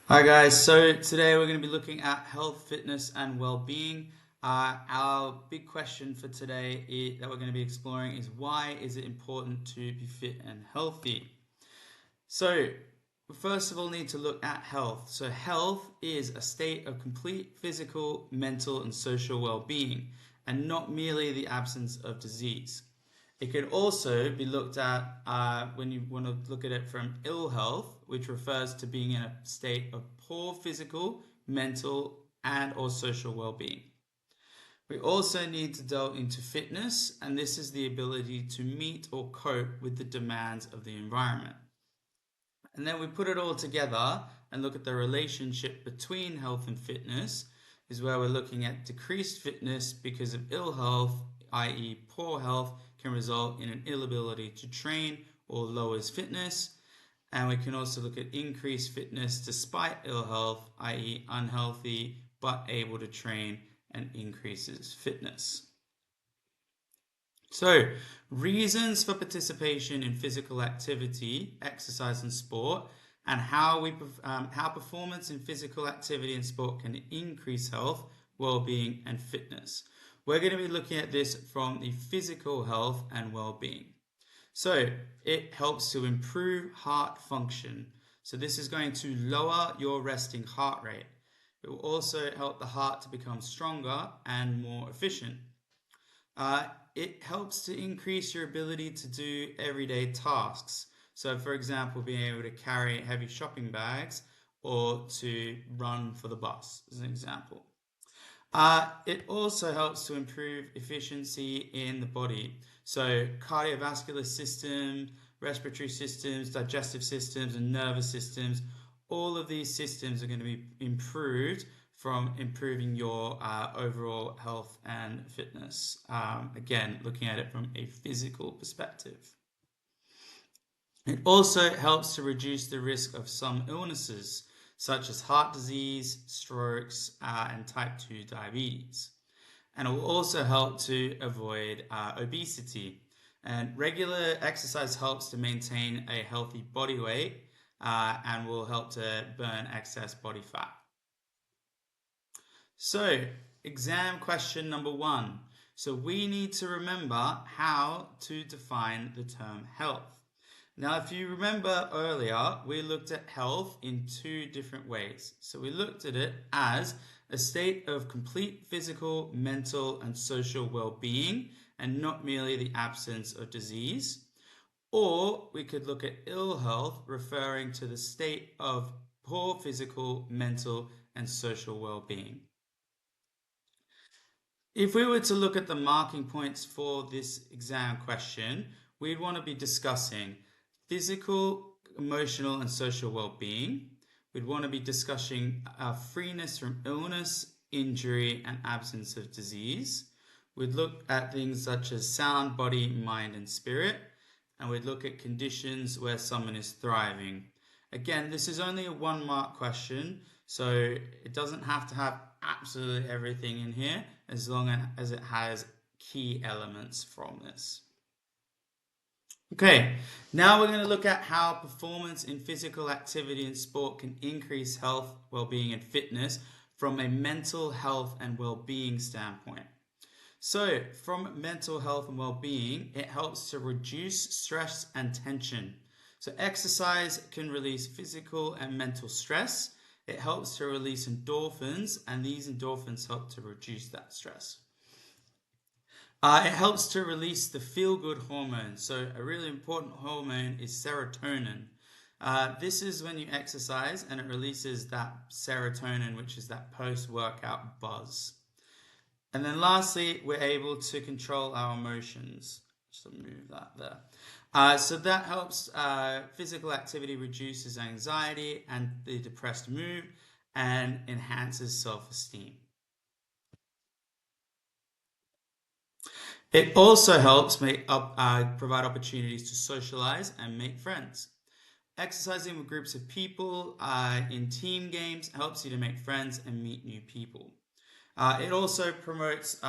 Hi guys, so today we're going to be looking at health, fitness, and well-being. Our big question for today that we're going to be exploring is why is it important to be fit and healthy? So, we first of all need to look at health. So, health is a state of complete physical, mental, and social well-being, and not merely the absence of disease. It could also be looked at when you want to look at it from ill health, which refers to being in a state of poor physical, mental, and or social well-being. We also need to delve into fitness, and this is the ability to meet or cope with the demands of the environment. And then we put it all together and look at the relationship between health and fitness, is where we're looking at decreased fitness because of ill health, i.e., poor health, can result in an inability to train or lowers fitness. And we can also look at increased fitness despite ill health, i.e., unhealthy but able to train and increases fitness. So, reasons for participation in physical activity, exercise, and sport, and how performance in physical activity and sport can increase health, well-being, and fitness. We're going to be looking at this from the physical health and well-being. So, it helps to improve heart function. So, this is going to lower your resting heart rate. It will also help the heart to become stronger and more efficient. It helps to increase your ability to do everyday tasks. So, for example, being able to carry heavy shopping bags or to run for the bus, as an example. It also helps to improve efficiency in the body. So, cardiovascular system, respiratory systems, digestive systems, and nervous systems, all of these systems are going to be improved from improving your overall health and fitness. Again, looking at it from a physical perspective. It also helps to reduce the risk of some illnesses, such as heart disease, strokes, and type 2 diabetes. And it will also help to avoid obesity. And regular exercise helps to maintain a healthy body weight and will help to burn excess body fat. So, exam question number one. So, we need to remember how to define the term health. Now, if you remember earlier, we looked at health in two different ways. So, we looked at it as a state of complete physical, mental, and social well being, and not merely the absence of disease. Or we could look at ill health, referring to the state of poor physical, mental, and social well being. If we were to look at the marking points for this exam question, we'd want to be discussing physical, emotional, and social well-being. We'd want to be discussing freeness from illness, injury, and absence of disease. We'd look at things such as sound body, mind, and spirit. And we'd look at conditions where someone is thriving. Again, this is only a 1 mark question, so it doesn't have to have absolutely everything in here as long as it has key elements from this. Okay, now we're going to look at how performance in physical activity and sport can increase health, well-being, and fitness from a mental health and well-being standpoint. So, from mental health and well-being, it helps to reduce stress and tension. So, exercise can release physical and mental stress. It helps to release endorphins, and these endorphins help to reduce that stress. It helps to release the feel-good hormone. So, a really important hormone is serotonin. This is when you exercise and it releases that serotonin, which is that post-workout buzz. And then lastly, we're able to control our emotions. Just move that there. So that helps physical activity reduces anxiety and the depressed mood and enhances self-esteem. It also helps provide opportunities to socialize and make friends. Exercising with groups of people in team games helps you to make friends and meet new people. It also promotes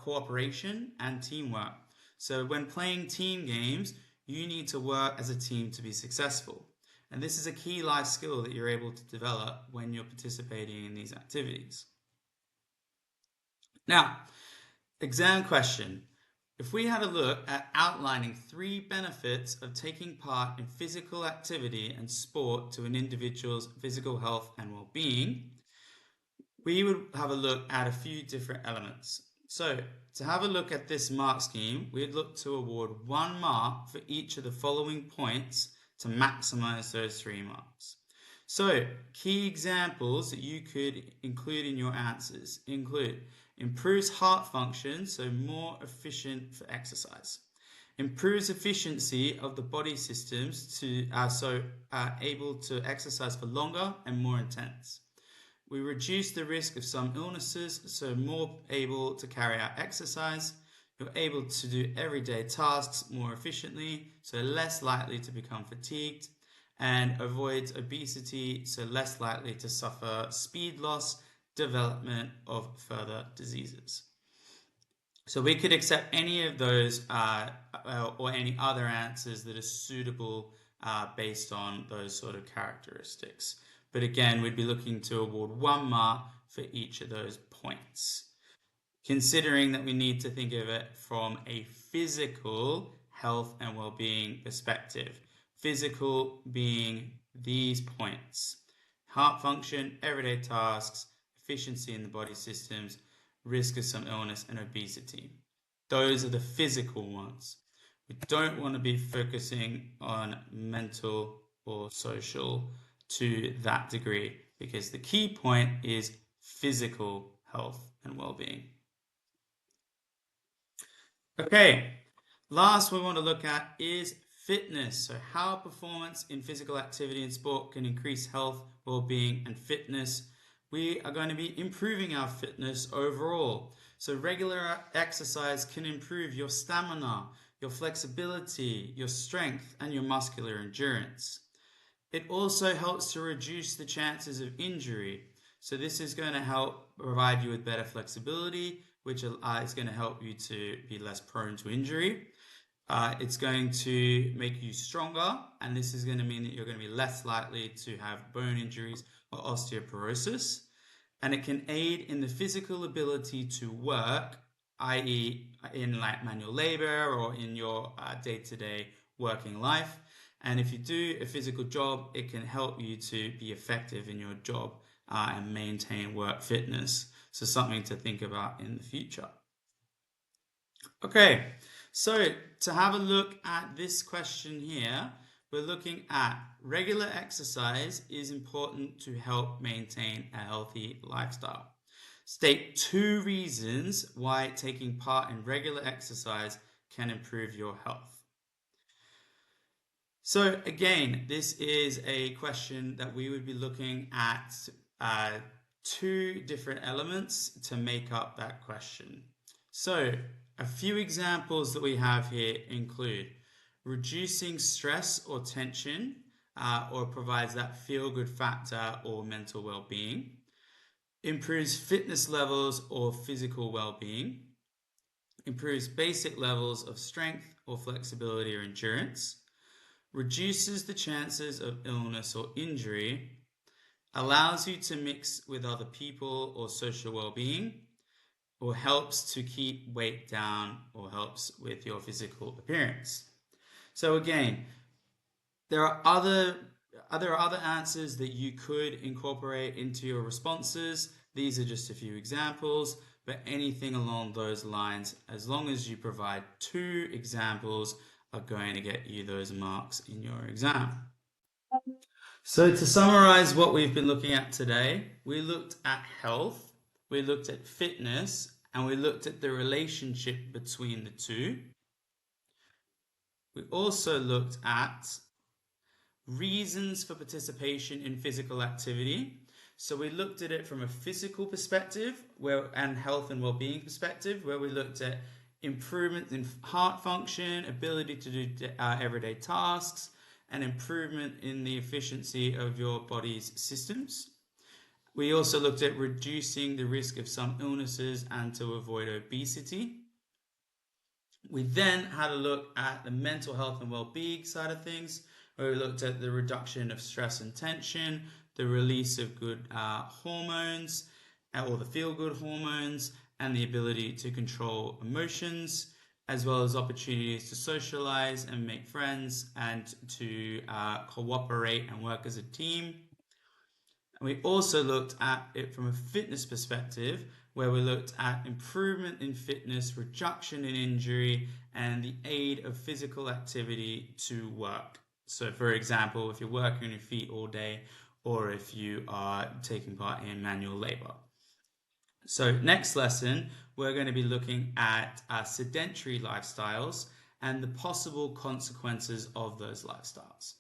cooperation and teamwork. So when playing team games, you need to work as a team to be successful. And this is a key life skill that you're able to develop when you're participating in these activities. Now, exam question. If we had a look at outlining 3 benefits of taking part in physical activity and sport to an individual's physical health and well-being, we would have a look at a few different elements. So, to have a look at this mark scheme, we'd look to award 1 mark for each of the following points to maximize those 3 marks. So, key examples that you could include in your answers include improves heart function, so more efficient for exercise. Improves efficiency of the body systems to able to exercise for longer and more intense. We reduce the risk of some illnesses, so more able to carry out exercise. You're able to do everyday tasks more efficiently, so less likely to become fatigued, and avoids obesity, so less likely to suffer speed loss, development of further diseases. So we could accept any of those or any other answers that are suitable based on those sort of characteristics. But again, we'd be looking to award 1 mark for each of those points, considering that we need to think of it from a physical health and well-being perspective. Physical being these points: heart function, everyday tasks, efficiency in the body systems, risk of some illness, and obesity. Those are the physical ones. We don't want to be focusing on mental or social to that degree, because the key point is physical health and well-being. Okay, last we want to look at is fitness. So how performance in physical activity and sport can increase health, well-being, and fitness. We are going to be improving our fitness overall. So regular exercise can improve your stamina, your flexibility, your strength, and your muscular endurance. It also helps to reduce the chances of injury. So this is going to help provide you with better flexibility, which is going to help you to be less prone to injury. It's going to make you stronger, and this is going to mean that you're going to be less likely to have bone injuries or osteoporosis. And it can aid in the physical ability to work, i.e. in like manual labor or in your day-to-day working life. And if you do a physical job, it can help you to be effective in your job and maintain work fitness. So something to think about in the future. Okay, so to have a look at this question here, we're looking at regular exercise is important to help maintain a healthy lifestyle. State 2 reasons why taking part in regular exercise can improve your health. So again, this is a question that we would be looking at 2 different elements to make up that question. So a few examples that we have here include reducing stress or tension, or provides that feel-good factor or mental well-being, improves fitness levels or physical well-being, improves basic levels of strength or flexibility or endurance, reduces the chances of illness or injury, allows you to mix with other people or social well-being, or helps to keep weight down or helps with your physical appearance. So again, there are other answers that you could incorporate into your responses. These are just a few examples, but anything along those lines, as long as you provide 2 examples, are going to get you those marks in your exam. So to summarize what we've been looking at today, we looked at health, we looked at fitness, and we looked at the relationship between the 2. We also looked at reasons for participation in physical activity. So we looked at it from a physical perspective and health and well-being perspective, where we looked at improvement in heart function, ability to do everyday tasks, and improvement in the efficiency of your body's systems. We also looked at reducing the risk of some illnesses and to avoid obesity. We then had a look at the mental health and well-being side of things, where we looked at the reduction of stress and tension, the release of good hormones, or the feel-good hormones, and the ability to control emotions, as well as opportunities to socialize and make friends and to cooperate and work as a team. And we also looked at it from a fitness perspective, where we looked at improvement in fitness, reduction in injury, and the aid of physical activity to work. So, for example, if you're working on your feet all day, or if you are taking part in manual labor. So next lesson, we're going to be looking at sedentary lifestyles and the possible consequences of those lifestyles.